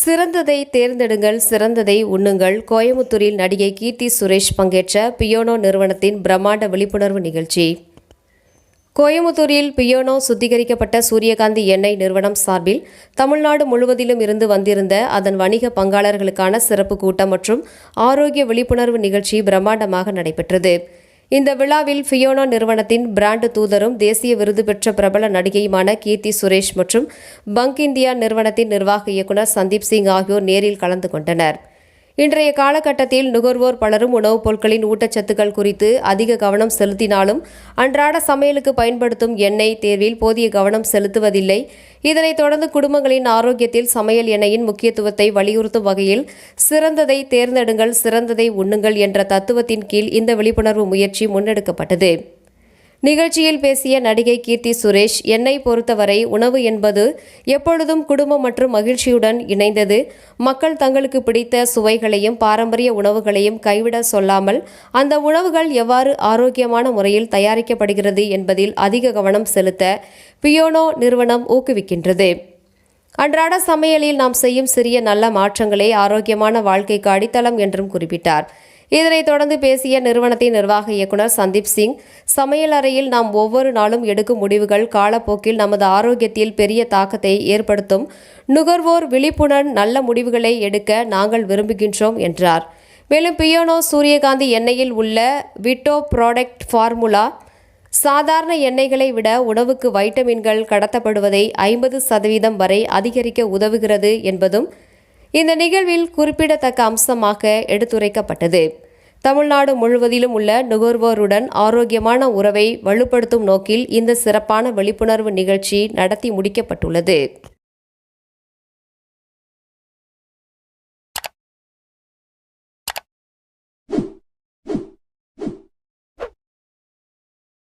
சிறந்ததை தேர்ந்தெடுங்கள், சிறந்ததை உண்ணுங்கள். கோயமுத்தூரில் நடிகை கீர்த்தி சுரேஷ் பங்கேற்ற பியோனோ நிறுவனத்தின் பிரம்மாண்ட விழிப்புணர்வு நிகழ்ச்சி. கோயமுத்தூரில் பியோனோ சுத்திகரிக்கப்பட்ட சூரியகாந்தி எண்ணெய் நிறுவனம் சார்பில் தமிழ்நாடு முழுவதிலும் இருந்து வந்திருந்த அதன் வணிக பங்காளர்களுக்கான சிறப்பு கூட்டம் மற்றும் ஆரோக்கிய விழிப்புணர்வு நிகழ்ச்சி பிரம்மாண்டமாக நடைபெற்றது. இந்த விழாவில் பியோனோ நிறுவனத்தின் பிராண்ட் தூதரும் தேசிய விருது பெற்ற பிரபல நடிகையுமான கீர்த்தி சுரேஷ் மற்றும் பங்க் இந்தியா நிறுவனத்தின் நிர்வாக இயக்குநர் சந்தீப் சிங் ஆகியோர் நேரில் கலந்து கொண்டனர். இன்றைய காலகட்டத்தில் நுகர்வோர் பலரும் உணவுப் பொருட்களின் ஊட்டச்சத்துக்கள் குறித்து அதிக கவனம் செலுத்தினாலும் அன்றாட சமையலுக்கு பயன்படுத்தும் எண்ணெய் தேர்வில் போதிய கவனம் செலுத்துவதில்லை. இதனைத் தொடர்ந்து குடும்பங்களின் ஆரோக்கியத்தில் சமையல் எண்ணெயின் முக்கியத்துவத்தை வலியுறுத்தும் வகையில் சிறந்ததை தேர்ந்தெடுங்கள், சிறந்ததை உண்ணுங்கள் என்ற தத்துவத்தின் கீழ் இந்த விழிப்புணர்வு முயற்சி முன்னெடுக்கப்பட்டது. நிகழ்ச்சியில் பேசிய நடிகை கீர்த்தி சுரேஷ், எண்ணெய் பொறுத்தவரை உணவு என்பது எப்பொழுதும் குடும்பம் மற்றும் மகிழ்ச்சியுடன் இணைந்தது. மக்கள் தங்களுக்கு பிடித்த சுவைகளையும் பாரம்பரிய உணவுகளையும் கைவிட சொல்லாமல் அந்த உணவுகள் எவ்வாறு ஆரோக்கியமான முறையில் தயாரிக்கப்படுகிறது என்பதில் அதிக கவனம் செலுத்த பியோனோ நிறுவனம் ஊக்குவிக்கின்றது. அன்றாட சமையலில் நாம் செய்யும் சிறிய நல்ல மாற்றங்களே ஆரோக்கியமான வாழ்க்கைக்கு அடித்தளம் என்றும் குறிப்பிட்டார். இதனைத் தொடர்ந்து பேசிய நிறுவனத்தின் நிர்வாக இயக்குநர் சந்தீப் சிங், சமையல் அறையில் நாம் ஒவ்வொரு நாளும் எடுக்கும் முடிவுகள் காலப்போக்கில் நமது ஆரோக்கியத்தில் பெரிய தாக்கத்தை ஏற்படுத்தும். நுகர்வோர் விழிப்புணர்வு நல்ல முடிவுகளை எடுக்க நாங்கள் விரும்புகின்றோம் என்றார். மேலும் பியோனோ சூரியகாந்தி எண்ணெயில் உள்ள விட்டோ ப்ராடக்ட் ஃபார்முலா சாதாரண எண்ணெய்களை விட உணவுக்கு வைட்டமின்கள் கடத்தப்படுவதை 50% வரை அதிகரிக்க உதவுகிறது என்பதும் இந்த நிகழ்வில் குறிப்பிடத்தக்க அம்சமாக எடுத்துரைக்கப்பட்டது. தமிழ்நாடு முழுவதிலும் உள்ள நுகர்வோருடன் ஆரோக்கியமான உறவை வலுப்படுத்தும் நோக்கில் இந்த சிறப்பான விழிப்புணர்வு நிகழ்ச்சி நடத்தி முடிக்கப்பட்டுள்ளது.